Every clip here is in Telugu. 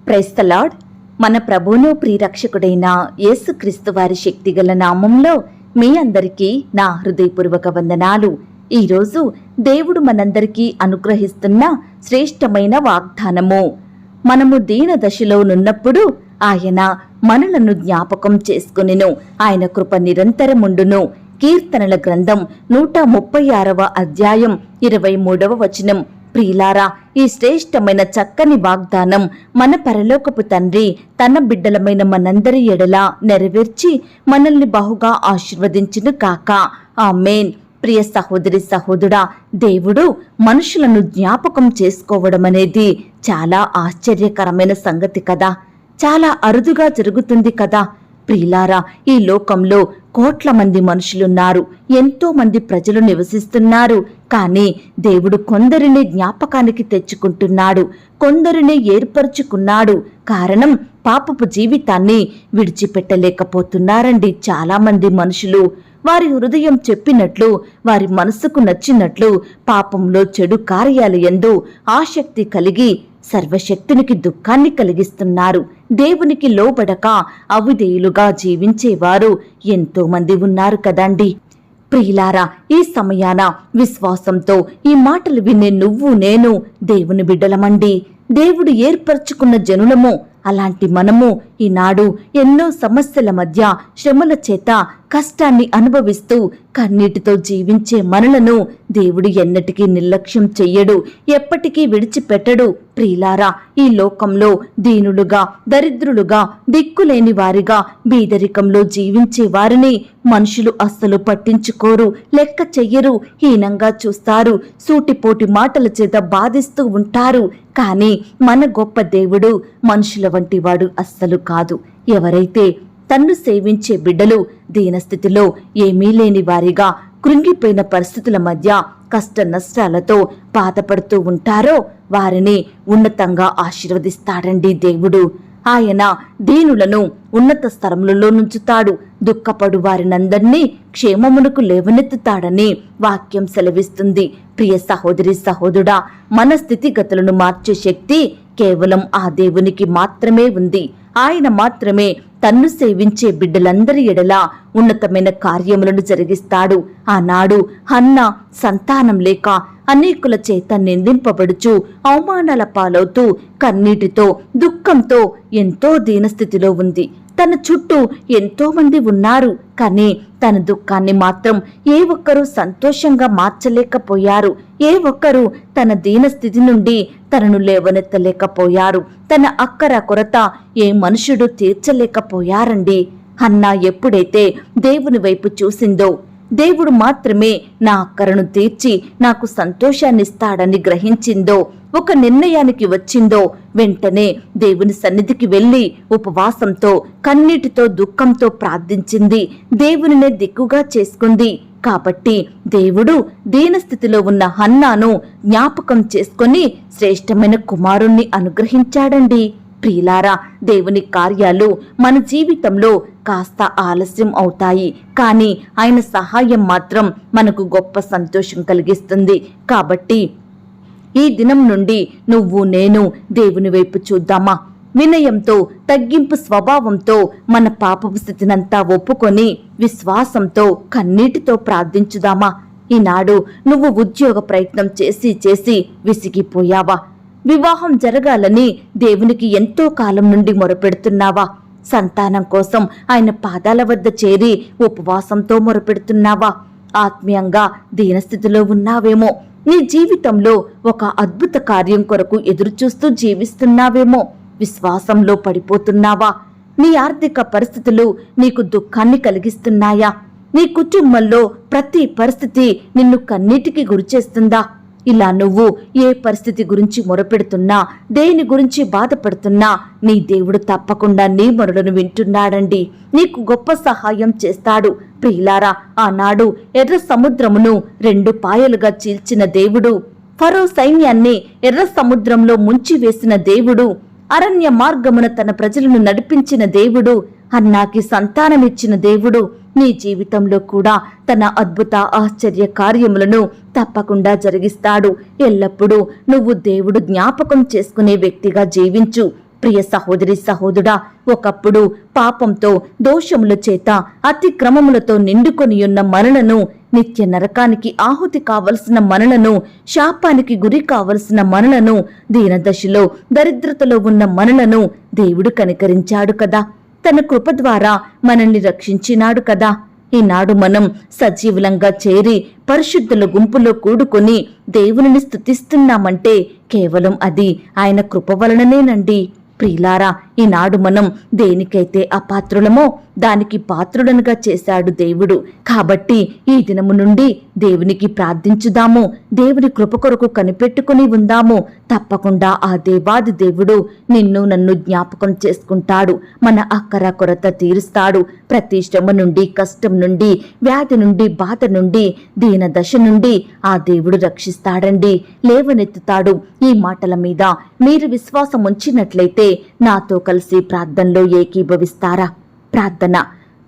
Praise the lord. మన ప్రభువును ప్రియరక్షకుడైన యేసుక్రీస్తు వారి శక్తిగల నామంలో మీ అందరికీ నా హృదయపూర్వక వందనాలు. ఈరోజు దేవుడు మనందరికీ అనుగ్రహిస్తున్న శ్రేష్టమైన వాగ్దానము. మనము దీన దశలో నున్నప్పుడు ఆయన మనలను జ్ఞాపకం చేసుకొనెను. ఆయన కృప నిరంతరముండును. కీర్తనల గ్రంథం 136వ అధ్యాయం 23వ వచనం. ప్రియులారా, ఈ శ్రేష్టమైన చక్కని వాగ్దానం మన పరలోకపు తండ్రి తన బిడ్డలమైన మనందరి ఎడల నెరవేర్చి మనల్ని బహుగా ఆశీర్వదించును కాక. ఆమేన్. ప్రియ సహోదరి సహోదరుడా, దేవుడు మనుషులను జ్ఞాపకం చేసుకోవడం అనేది చాలా ఆశ్చర్యకరమైన సంగతి కదా. చాలా అరుదుగా జరుగుతుంది కదా. ప్రియులారా, ఈ లోకంలో కోట్ల మంది మనుషులున్నారు, ఎంతో మంది ప్రజలు నివసిస్తున్నారు. కానీ దేవుడు కొందరిని జ్ఞాపకానికి తెచ్చుకుంటున్నాడు, కొందరిని ఏర్పరచుకున్నాడు. కారణం, పాపపు జీవితాన్ని విడిచిపెట్టలేకపోతున్నారండి చాలా మంది మనుషులు. వారి హృదయం చెప్పినట్లు, వారి మనసుకు నచ్చినట్లు పాపంలో చెడు కార్యాలయందు ఆసక్తి కలిగి సర్వశక్తునికి దుఃఖాన్ని కలిగిస్తున్నారు. దేవునికి లోబడక అవిధేయులుగా జీవించేవారు ఎంతో మంది ఉన్నారు కదండి. ప్రియులారా, ఈ సమయాన విశ్వాసంతో ఈ మాటలు వినే నువ్వు నేను దేవుని బిడ్డలమండి. దేవుడు ఏర్పరచుకున్న జనులము. అలాంటి మనము ఈనాడు ఎన్నో సమస్యల మధ్య శ్రమల చేత కష్టాన్ని అనుభవిస్తూ కన్నీటితో జీవించే మనలను దేవుడు ఎన్నటికీ నిర్లక్ష్యం చెయ్యడు, ఎప్పటికీ విడిచిపెట్టడు. ప్రియులారా, ఈ లోకంలో దీనులుగా, దరిద్రులుగా, దిక్కులేని వారిగా, బీదరికంలో జీవించే వారిని మనుషులు అస్సలు పట్టించుకోరు, లెక్క చెయ్యరు, హీనంగా చూస్తారు, సూటిపోటి మాటల చేత బాధిస్తూ ఉంటారు. కానీ మన గొప్ప దేవుడు మనుషుల వంటి వాడు అస్సలు కాదు. ఎవరైతే తన్ను సేవించే బిడ్డలు దీనస్థితిలో ఏమీ లేని వారిగా, కృంగిపోయిన పరిస్థితుల మధ్య కష్ట నష్టాలతో బాధపడుతూ ఉంటారో వారిని ఉన్నతంగా ఆశీర్వదిస్తాడండి దేవుడు. ఆయన దీనులను ఉన్నత స్థలములలో నుంచుతాడు, దుఃఖపడు వారినందరినీ క్షేమమునకు లేవనెత్తుతాడని వాక్యం సెలవిస్తుంది. ప్రియ సహోదరి సహోదరుడా, మన స్థితిగతులను మార్చే శక్తి కేవలం ఆ దేవునికి మాత్రమే ఉంది. ఆయన మాత్రమే తన్ను సేవించే బిడ్డలందరి ఎడల ఉన్నతమైన కార్యములను జరిగిస్తాడు. ఆనాడు హన్నా సంతానం లేక అనేకుల చేత నిందింపబడుచు అవమానాల పాలవుతూ కన్నీటితో దుఃఖంతో ఎంతో దీనస్థితిలో ఉంది. తన చుట్టూ ఎంతో మంది ఉన్నారు, కానీ తన దుఃఖాన్ని మాత్రం ఏ ఒక్కరూ సంతోషంగా మార్చలేకపోయారు. ఏ ఒక్కరూ తన దీనస్థితి నుండి తనను లేవనెత్తలేకపోయారు. తన అక్కర కొరత ఏ మనుషుడు తీర్చలేకపోయారండి. హన్నా ఎప్పుడైతే దేవుని వైపు చూసిందో, దేవుడు మాత్రమే నా అక్కరను తీర్చి నాకు సంతోషాన్నిస్తాడని గ్రహించిందో, ఒక నిర్ణయానికి వచ్చిందో, వెంటనే దేవుని సన్నిధికి వెళ్లి ఉపవాసంతో, కన్నీటితో, దుఃఖంతో ప్రార్థించింది. దేవునినే దిక్కుగా చేసుకుంది. కాబట్టి దేవుడు దీనస్థితిలో ఉన్న హన్నాను జ్ఞాపకం చేసుకొని శ్రేష్టమైన కుమారుణ్ణి అనుగ్రహించాడండి. ప్రియులారా, దేవుని కార్యాలు మన జీవితంలో కాస్త ఆలస్యం అవుతాయి, కానీ ఆయన సహాయం మాత్రం మనకు గొప్ప సంతోషం కలిగిస్తుంది. కాబట్టి ఈ దినం నుండి నువ్వు నేను దేవుని వైపు చూద్దామా? వినయంతో, తగ్గింపు స్వభావంతో మన పాపపు స్థితినంతా ఒప్పుకొని విశ్వాసంతో, కన్నీటితో ప్రార్థించుదామా? ఈనాడు నువ్వు ఉద్యోగ ప్రయత్నం చేసి విసిగిపోయావా? వివాహం జరగాలని దేవునికి ఎంతో కాలం నుండి మొరపెడుతున్నావా? సంతానం కోసం ఆయన పాదాల వద్ద చేరి ఉపవాసంతో మొరపెడుతున్నావా? ఆత్మీయంగా దీనస్థితిలో ఉన్నావేమో. నీ జీవితంలో ఒక అద్భుత కార్యం కొరకు ఎదురుచూస్తూ జీవిస్తున్నావేమో. విశ్వాసంలో పడిపోతున్నావా? నీ ఆర్థిక పరిస్థితులు నీకు దుఃఖాన్ని కలిగిస్తున్నాయా? నీ కుటుంబంలో ప్రతి పరిస్థితి నిన్ను కన్నీటికి గురిచేస్తుందా? ఇలా నువ్వు ఏ పరిస్థితి గురించి మొరపెడుతున్నా, దేని గురించి బాధపడుతున్నా, నీ దేవుడు తప్పకుండా నీ మొరలను వింటున్నాడండి. నీకు గొప్ప సహాయం చేస్తాడు. ప్రియులారా, ఆనాడు ఎర్ర సముద్రమును 2 పాయలుగా చీల్చిన దేవుడు, ఫరో సైన్యాన్ని ఎర్ర సముద్రంలో ముంచివేసిన దేవుడు, అరణ్య మార్గమున తన ప్రజలను నడిపించిన దేవుడు, హన్నాకి సంతానమిచ్చిన దేవుడు నీ జీవితంలో కూడా తన అద్భుత ఆశ్చర్య కార్యములను తప్పకుండా జరిగిస్తాడు. ఎల్లప్పుడూ నువ్వు దేవుడు జ్ఞాపకం చేసుకునే వ్యక్తిగా జీవించు. ప్రియ సహోదరి సహోదరుడా, ఒకప్పుడు పాపంతో దోషముల చేత అతిక్రమములతో నిండుకొనియున్న మనలను, నిత్య నరకానికి ఆహుతి కావలసిన మనలను, శాపానికి గురి కావలసిన మనలను, దీనదశలో దరిద్రతలో ఉన్న మనలను దేవుడు కనికరించాడు కదా. తన కృప ద్వారా మనల్ని రక్షించినాడు కదా. ఈనాడు మనం సజీవులంగా చేరి పరిశుద్ధుల గుంపులో కూడుకొని దేవునిని స్తుతిస్తున్నామంటే కేవలం అది ఆయన కృప వలననేనండి. ప్రియులారా, ఈనాడు మనం దేనికైతే అపాత్రులమో దానికి పాత్రుడనుగా చేశాడు దేవుడు. కాబట్టి ఈ దినము నుండి దేవునికి ప్రార్థించుదాము, దేవుని కృప కొరకు కనిపెట్టుకుని ఉందాము. తప్పకుండా ఆ దేవాది దేవుడు నిన్ను నన్ను జ్ఞాపకం చేసుకుంటాడు, మన అక్కర కొరత తీరుస్తాడు. ప్రతి శ్రమ నుండి, కష్టం నుండి, వ్యాధి నుండి, బాధ నుండి, దీన దశ నుండి ఆ దేవుడు రక్షిస్తాడండి, లేవనెత్తుతాడు. ఈ మాటల మీద మీరు విశ్వాసం ఉంచినట్లయితే నాతో కలిసి ప్రార్థనలో ఏకీభవిస్తారా? ప్రార్థన.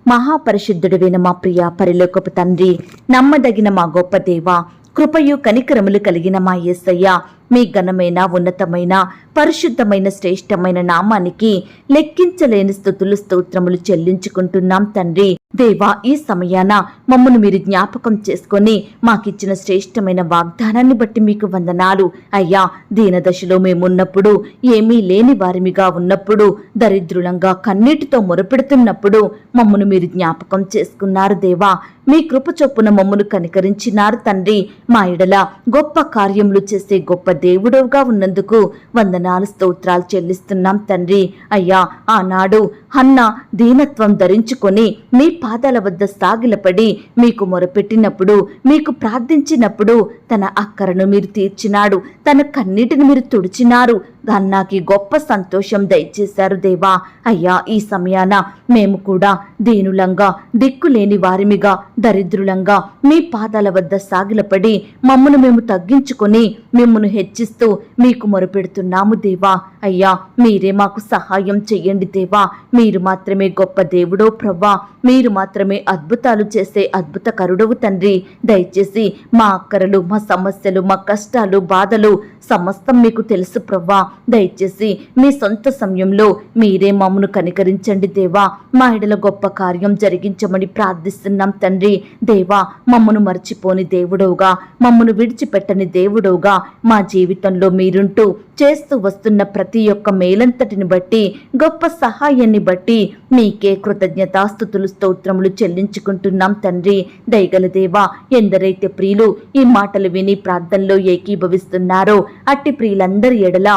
మహాపరిశుద్ధుడైన మా ప్రియ పరలోకపు తండ్రి, నమ్మదగిన మా గొప్ప దేవ, కృపయు కనికరములు కలిగిన మా యేసయ్య, మీ ఘనమైన, ఉన్నతమైన, పరిశుద్ధమైన, శ్రేష్టమైన నామానికి లెక్కించలేని స్తుతులు, స్తోత్రములు చెల్లించుకుంటున్నాం తండ్రి. దేవా, ఈ సమయాన మమ్మను మీరు జ్ఞాపకం చేసుకొని మాకిచ్చిన శ్రేష్టమైన వాగ్దానాన్ని బట్టి మీకు వందనాలు. అయ్యా, దీనదశలో మేమున్నప్పుడు, ఏమీ లేని వారిమిగా ఉన్నప్పుడు, దరిద్రులంగా కన్నీటితో మొరపెడుతున్నప్పుడు మమ్మను మీరు జ్ఞాపకం చేసుకున్నారు దేవా. మీ కృప చొప్పున మమ్మను కనికరించినారు తండ్రి. మా ఎడల గొప్ప కార్యములు చేసే గొప్ప దేవుడవుగా ఉన్నందుకు వందనాలు, స్తోత్రాలు చెల్లిస్తున్నాం తండ్రి. అయ్యా, ఆనాడు హన్న దీనత్వం ధరించుకొని మీ పాదాల వద్ద సాగిలపడి మీకు మొరపెట్టినప్పుడు, మీకు ప్రార్థించినప్పుడు తన అక్కరను మీరు తీర్చినాడు, తన కన్నీటిని మీరు తుడిచినారు. హన్నాకి గొప్ప సంతోషం దయచేశారు దేవా. అయ్యా, ఈ సమయాన మేము కూడా దీనులంగా, దిక్కులేని వారిమిగా, దరిద్రులంగా మీ పాదాల వద్ద సాగిలపడి మమ్మను మేము తగ్గించుకొని మిమ్మను హెచ్చిస్తూ మీకు మొరపెడుతున్నాము దేవా. అయ్యా, మీరే మాకు సహాయం చెయ్యండి దేవా. మీరు మాత్రమే గొప్ప దేవుడో ప్రవ్వా, మీరు మాత్రమే అద్భుతాలు చేసే అద్భుత కరుడవు తండ్రి. దయచేసి మా అక్కరలు, మా సమస్యలు, మా కష్టాలు, బాధలు సమస్తం మీకు తెలుసు ప్రవ్వా. దయచేసి మీ సొంత సమయంలో మీరే మమ్మను కనికరించండి దేవా. మా ఎడల గొప్ప కార్యం జరిగించమని ప్రార్థిస్తున్నాం తండ్రి. దేవా, మమ్మను మర్చిపోని దేవుడవుగా, మమ్మను విడిచిపెట్టని దేవుడవుగా మా జీవితంలో మీరుంటూ చేస్తూ వస్తున్న ప్రతి ఒక్క మేలంతటిని బట్టి, గొప్ప సహాయాన్ని బట్టి మీకే కృతజ్ఞతాస్తుతులు, స్తోత్రములు చెల్లించుకుంటున్నాం తండ్రి. దయగల దేవా, ఎందరైతే ప్రియులు ఈ మాటలు విని ప్రార్థనలో ఏకీభవిస్తున్నారో అట్టి ప్రియులందరి ఎడల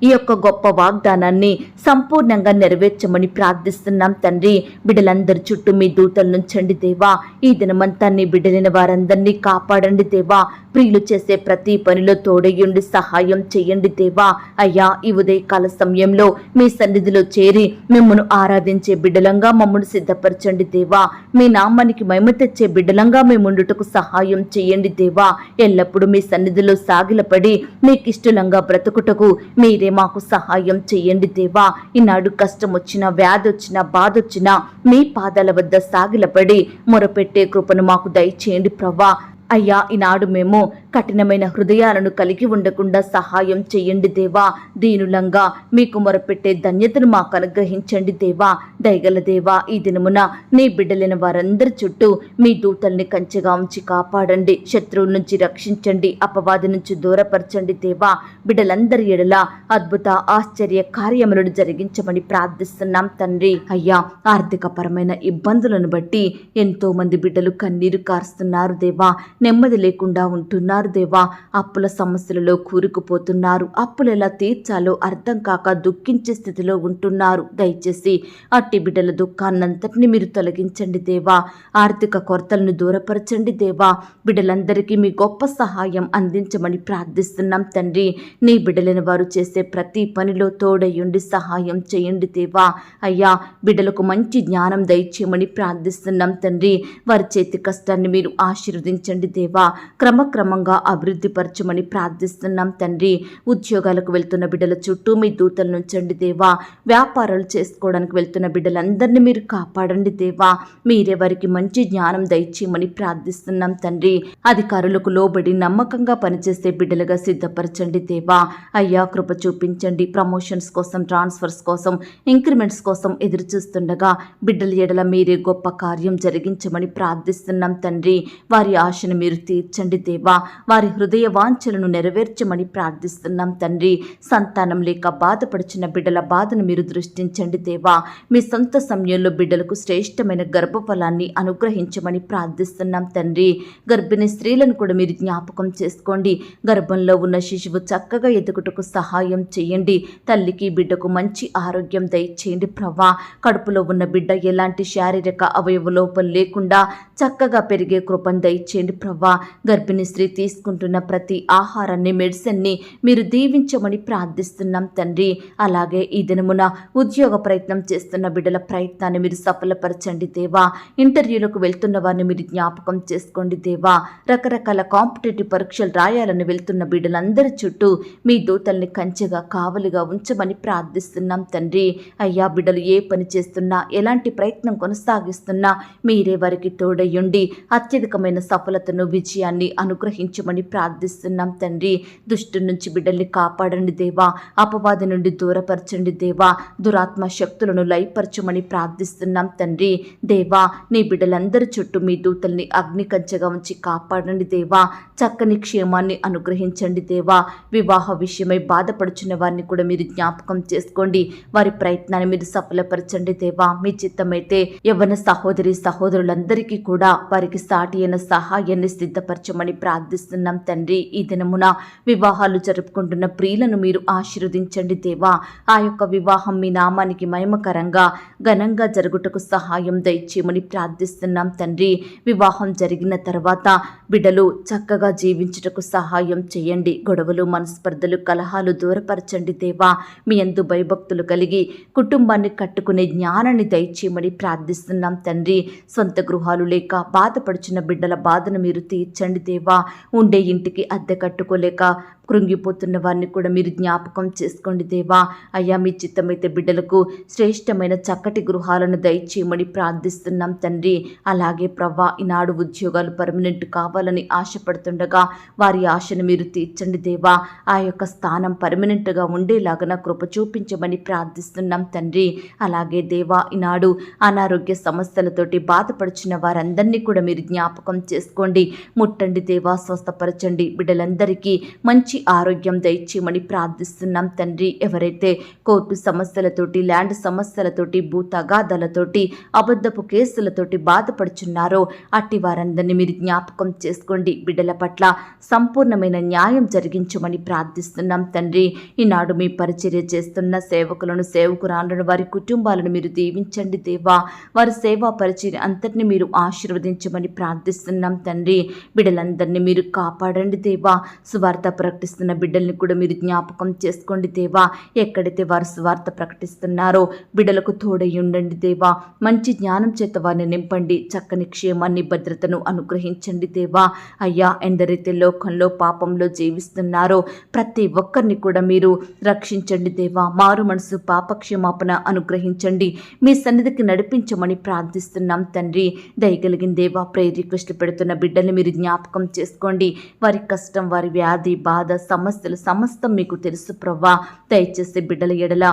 ఈ యొక్క గొప్ప వాగ్దానాన్ని సంపూర్ణంగా నెరవేర్చమని ప్రార్థిస్తున్నాం తండ్రి. బిడ్డలందరి చుట్టూ మీ దూతలు నుంచండి దేవా. ఈ దినమంతా నీ బిడ్డలైన వారందరినీ కాపాడండి దేవా. ప్రియులు చేసే ప్రతి పనిలో తోడయ్యుండి సహాయం చెయ్యండి దేవా. అయ్యా, ఈ ఉదయకాల సమయంలో మీ సన్నిధిలో చేరి మిమ్మను ఆరాధించే బిడ్డలంగా మమ్మను సిద్ధపరచండి దేవా. మీ నామానికి మహిమ తెచ్చే బిడ్డలంగా మేముండుటకు సహాయం చెయ్యండి దేవా. ఎల్లప్పుడూ మీ సన్నిధిలో సాగిలపడి మీకిష్టలంగా బ్రతుకుటకు మీరే మాకు సహాయం చెయ్యండి దేవా. ఈనాడు కష్టం వచ్చినా, వ్యాధి వచ్చినా, బాధ వచ్చినా మీ పాదాల వద్ద సాగిలపడి మొరపెట్టే కృపను మాకు దయచేయండి ప్రవ్వా. అయ్యా, ఈనాడు మేము కఠినమైన హృదయాలను కలిగి ఉండకుండా సహాయం చెయ్యండి దేవా. దీనులంగా మీకు మొరపెట్టే ధన్యతను మాకు అనుగ్రహించండి దేవా. దయగల దేవా, ఈ దినమున నీ బిడ్డలైన వారందరి చుట్టూ మీ దూతల్ని కంచెగా ఉంచి కాపాడండి. శత్రువుల నుంచి రక్షించండి, అపవాది నుంచి దూరపరచండి దేవా. బిడ్డలందరి ఎడల అద్భుత, ఆశ్చర్య కార్యములను జరిగించమని ప్రార్థిస్తున్నాం తండ్రి. అయ్యా, ఆర్థికపరమైన ఇబ్బందులను బట్టి ఎంతో మంది బిడ్డలు కన్నీరు కారుస్తున్నారు దేవా. నెమ్మది లేకుండా ఉంటున్నారు దేవా. అప్పుల సమస్యలలో కూరుకుపోతున్నారు. అప్పులు ఎలా తీర్చాలో అర్థం కాక దుఃఖించే స్థితిలో ఉంటున్నారు. దయచేసి అట్టి బిడ్డల దుఃఖాన్నంతటిని మీరు తొలగించండి దేవా. ఆర్థిక కొరతలను దూరపరచండి దేవా. బిడ్డలందరికీ మీ గొప్ప సహాయం అందించమని ప్రార్థిస్తున్నాం తండ్రి. నీ బిడ్డలైన వారు చేసే ప్రతి పనిలో తోడయ్యుండి సహాయం చేయండి దేవా. అయ్యా, బిడ్డలకు మంచి జ్ఞానం దయచేయమని ప్రార్థిస్తున్నాం తండ్రి. వారి చేతి కష్టాన్ని మీరు ఆశీర్వదించండి దేవా. క్రమక్రమంగా అద్భుతంగా అభివృద్ధి పరచమని ప్రార్థిస్తున్నాం తండ్రి. ఉద్యోగాలకు వెళ్తున్న బిడ్డల చుట్టూ మీ దూతలు నుంచండి దేవా. వ్యాపారాలు చేసుకోవడానికి వెళ్తున్న బిడ్డలందరినీ మీరు కాపాడండి దేవా. మీరే వారికి మంచి జ్ఞానం దయచేయమని ప్రార్థిస్తున్నాం తండ్రి. అధికారులకు లోబడి నమ్మకంగా పనిచేసే బిడ్డలుగా సిద్ధపరచండి దేవా. అయ్యా కృప చూపించండి. ప్రమోషన్స్ కోసం, ట్రాన్స్ఫర్స్ కోసం, ఇంక్రిమెంట్స్ కోసం ఎదురు చూస్తుండగా బిడ్డల ఎడల మీరే గొప్ప కార్యం జరిగించమని ప్రార్థిస్తున్నాం తండ్రి. వారి ఆశను మీరు తీర్చండి దేవా. వారి హృదయ వాంఛలను నెరవేర్చమని ప్రార్థిస్తున్నాం తండ్రి. సంతానం లేక బాధపడుచున్న బిడ్డల బాధను మీరు దృష్టించండి దేవా. మీ సొంత సమయంలో బిడ్డలకు శ్రేష్టమైన గర్భఫలాన్ని అనుగ్రహించమని ప్రార్థిస్తున్నాం తండ్రి. గర్భిణీ స్త్రీలను కూడా మీరు జ్ఞాపకం చేసుకోండి. గర్భంలో ఉన్న శిశువు చక్కగా ఎదుగుటకు సహాయం చేయండి. తల్లికి బిడ్డకు మంచి ఆరోగ్యం దయచేయండి ప్రభా. కడుపులో ఉన్న బిడ్డ ఎలాంటి శారీరక అవయవ లోపం లేకుండా చక్కగా పెరిగే కృపను దయచేయండి ప్రభా. గర్భిణీ స్త్రీ తీసుకుంటున్న ప్రతి ఆహారాన్ని, మెడిసిన్ని మీరు దీవించమని ప్రార్థిస్తున్నాం తండ్రి. అలాగే ఈ దినమున ఉద్యోగ ప్రయత్నం చేస్తున్న బిడ్డల ప్రయత్నాన్ని మీరు సఫలపరచండి దేవా. ఇంటర్వ్యూలకు వెళ్తున్న వారిని మీరు జ్ఞాపకం చేసుకోండి దేవా. రకరకాల కాంపిటేటివ్ పరీక్షలు రాయాలని వెళ్తున్న బిడ్డలందరి చుట్టూ మీ దూతల్ని కంచెగా కావలిగా ఉంచమని ప్రార్థిస్తున్నాం తండ్రి. అయ్యా బిడ్డలు ఏ పని చేస్తున్నా, ఎలాంటి ప్రయత్నం కొనసాగిస్తున్నా మీరే వారికి తోడయ్యుండి అత్యధికమైన సఫలతను, విజయాన్ని అనుగ్రహించమని ప్రార్థిస్తున్నాం తండ్రి. దుష్టు నుంచి బిడ్డల్ని కాపాడండి దేవా. అపవాది నుండి దూరపరచండి దేవా. దురాత్మ శక్తులను లయపరచమని ప్రార్థిస్తున్నాం తండ్రి. దేవా నీ బిడ్డలందరి చుట్టూ మీ దూతల్ని అగ్ని కంచెగా ఉంచి కాపాడండి దేవా. చక్కని క్షేమాన్ని అనుగ్రహించండి దేవా. వివాహ విషయమై బాధపడుచున్న వారిని కూడా మీరు జ్ఞాపకం చేసుకోండి. వారి ప్రయత్నాన్ని మీరు సఫలపరచండి దేవా. మీ చిత్తమైతే యవ్వన సహోదరి సహోదరులందరికీ కూడా వారికి సాటి అయిన సహాయాన్ని సిద్ధపరచమని ప్రార్థిస్తున్నాం తండ్రి. ఈ దినమున వివాహాలు జరుపుకుంటున్న ప్రియులను మీరు ఆశీర్వదించండి దేవా. ఆ యొక్క వివాహం మీ నామానికి మహిమకరంగా ఘనంగా జరుగుటకు సహాయం దయచేయమని ప్రార్థిస్తున్నాం తండ్రి. వివాహం జరిగిన తర్వాత బిడ్డలు చక్కగా జీవించుటకు సహాయం చేయండి. గొడవలు, మనస్పర్ధలు, కలహాలు దూరపరచండి దేవా. మీ యందు భయభక్తులు కలిగి కుటుంబాన్ని కట్టుకునే జ్ఞానాన్ని దయచేయమని ప్రార్థిస్తున్నాం తండ్రి. సొంత గృహాలు లేక బాధపడుచున్న బిడ్డల బాధను మీరు తీర్చండి దేవా. ఉండే ఇంటికి అద్దె కట్టుకోలేక కృంగిపోతున్న వారిని కూడా మీరు జ్ఞాపకం చేసుకోండి దేవా. అయ్యా మీ చిత్తమైతే బిడ్డలకు శ్రేష్టమైన చక్కటి గృహాలను దయచేయమని ప్రార్థిస్తున్నాం తండ్రి. అలాగే ప్రవ్వా ఈనాడు ఉద్యోగాలు పర్మనెంట్ కావాలని ఆశపడుతుండగా వారి ఆశను మీరు తీర్చండి దేవా. ఆ యొక్క స్థానం పర్మనెంట్గా ఉండేలాగా కృప చూపించమని ప్రార్థిస్తున్నాం తండ్రి. అలాగే దేవా ఈనాడు అనారోగ్య సమస్యలతోటి బాధపడుచున్న వారందరినీ కూడా మీరు జ్ఞాపకం చేసుకోండి. ముట్టండి దేవా, స్వస్థపరచండి. బిడ్డలందరికీ మంచి ఆరోగ్యం దయచేయమని ప్రార్థిస్తున్నాం తండ్రి. ఎవరైతే కోర్టు సమస్యలతోటి, ల్యాండ్ సమస్యలతోటి, భూ తగాదాలతోటి, అబద్ధపు కేసులతోటి బాధపడుచున్నారో అట్టి వారందరినీ మీరు జ్ఞాపకం చేసుకోండి. బిడ్డల పట్ల సంపూర్ణమైన న్యాయం జరిగించమని ప్రార్థిస్తున్నాం తండ్రి. ఈనాడు మీ పరిచర్య చేస్తున్న సేవకులను, సేవకురాలను, వారి కుటుంబాలను మీరు దీవించండి దేవా. వారి సేవా పరిచర్య అంతటిని మీరు ఆశీర్వదించమని ప్రార్థిస్తున్నాం తండ్రి. బిడ్డలందరినీ మీరు కాపాడండి దేవా. సువార్త ప్రకటిస్తున్న బిడ్డల్ని కూడా మీరు జ్ఞాపకం చేసుకోండి దేవా. ఎక్కడైతే వారు సువార్త ప్రకటిస్తున్నారో బిడ్డలకు తోడై ఉండండి దేవా. మంచి జ్ఞానం చేత వారిని నింపండి. చక్కని క్షేమాన్ని, భద్రతను అనుగ్రహించండి దేవా. అయ్యా ఎందరైతే లోకంలో పాపంలో జీవిస్తున్నారో ప్రతి ఒక్కరిని కూడా మీరు రక్షించండి దేవా. మారు మనసు, పాపక్షమాపణ అనుగ్రహించండి. మీ సన్నిధికి నడిపించమని ప్రార్థిస్తున్నాం తండ్రి. దయగలిగిన దేవా, ప్రేయర్ రిక్వెస్ట్లు పెడుతున్న బిడ్డల్ని మీరు జ్ఞాపకం చేసుకోండి. వారి కష్టం, వారి వ్యాధి, బాధ, సమస్యలు సమస్తం మీకు తెలుసు ప్రవ్వా. దయచేసి బిడ్డల ఎడల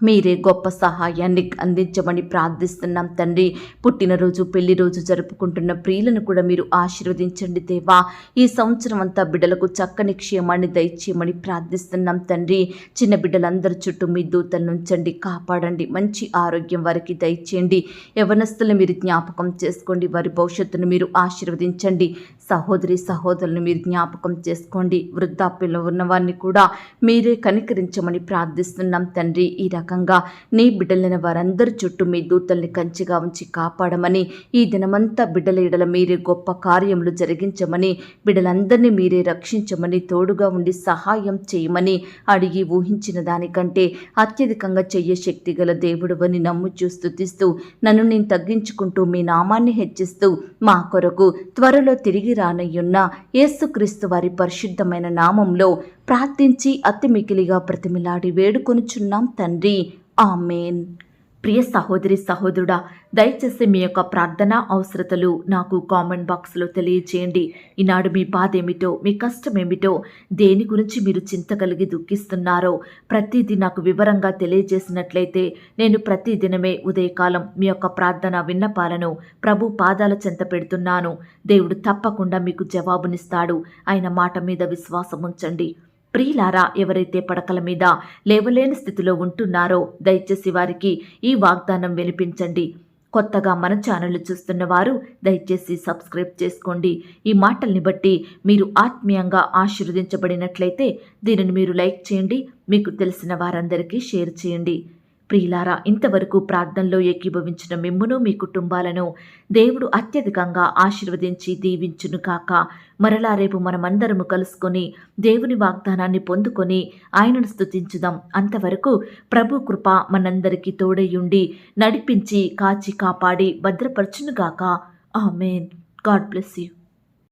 మీరే గొప్ప సహాయాన్ని అందించమని ప్రార్థిస్తున్నాం తండ్రి. పుట్టినరోజు, పెళ్లి రోజు జరుపుకుంటున్న ప్రియులను కూడా మీరు ఆశీర్వదించండి దేవా. ఈ సంవత్సరం అంతా బిడ్డలకు చక్కని క్షేమాన్ని దయచేయమని ప్రార్థిస్తున్నాం తండ్రి. చిన్న బిడ్డలందరి చుట్టూ మీ దూతలను ఉంచండి, కాపాడండి. మంచి ఆరోగ్యం వారికి దయచేయండి. యవనస్తులను మీరు జ్ఞాపకం చేసుకోండి. వారి భవిష్యత్తును మీరు ఆశీర్వదించండి. సహోదరి సహోదరులను మీరు జ్ఞాపకం చేసుకోండి. వృద్ధాప్యంలో ఉన్న వారిని కూడా మీరే కనికరించమని ప్రార్థిస్తున్నాం తండ్రి. ఈ రకంగా నీ బిడ్డలైన వారందరి చుట్టూ మీ దూతల్ని కంచిగా ఉంచి కాపాడమని, ఈ దినమంతా బిడ్డల ఎడల మీరే గొప్ప కార్యములు జరిగించమని, బిడ్డలందరినీ మీరే రక్షించమని, తోడుగా ఉండి సహాయం చేయమని అడిగి ఊహించిన దానికంటే అత్యధికంగా చెయ్య శక్తి గల దేవుడవని నమ్ముచూ స్తుతిస్తూ, నన్ను నేను తగ్గించుకుంటూ మీ నామాన్ని హెచ్చిస్తూ మా కొరకు త్వరలో తిరిగి రానయ్యున్న యేసుక్రీస్తు వారి పరిశుద్ధమైన నామంలో ప్రార్థించి అతి మికిలిగా ప్రతిమిలాడి వేడుకొనుచున్నాం తండ్రి. ఆమేన్. ప్రియ సహోదరి సహోదరుడా, దయచేసి మీ యొక్క ప్రార్థన అవసరతలు నాకు కామెంట్ బాక్స్లో తెలియచేయండి. ఈనాడు మీ బాధ ఏమిటో, మీ కష్టం ఏమిటో, దేని గురించి మీరు చింత కలిగి దుఃఖిస్తున్నారో ప్రతిదీ నాకు వివరంగా తెలియజేసినట్లయితే నేను ప్రతిదినమే ఉదయకాలం మీ యొక్క ప్రార్థన విన్నపాలను ప్రభు పాదాల చెంత పెడుతున్నాను. దేవుడు తప్పకుండా మీకు జవాబునిస్తాడు. ఆయన మాట మీద విశ్వాసం ఉంచండి. ప్రియులారా, ఎవరైతే పడకల మీద లేవలేని స్థితిలో ఉంటున్నారో దయచేసి వారికి ఈ వాగ్దానం వినిపించండి. కొత్తగా మన ఛానల్ చూస్తున్న వారు దయచేసి సబ్స్క్రైబ్ చేసుకోండి. ఈ మాటల్ని బట్టి మీరు ఆత్మీయంగా ఆశీర్వదించబడినట్లయితే దీనిని మీరు లైక్ చేయండి, మీకు తెలిసిన వారందరికీ షేర్ చేయండి. ప్రియులారా, ఇంతవరకు ప్రార్థనలో ఏకీభవించిన మిమ్మును మీ కుటుంబాలను దేవుడు అత్యధికంగా ఆశీర్వదించి దీవించును కాక. మరలా రేపు మనమందరము కలుసుకొని దేవుని వాగ్దానాన్ని పొందుకొని ఆయనను స్తుతించుదాం. అంతవరకు ప్రభు కృప మనందరికీ తోడయుండి నడిపించి కాచి కాపాడి భద్రపరచునుగాక. ఆమేన్. God bless you.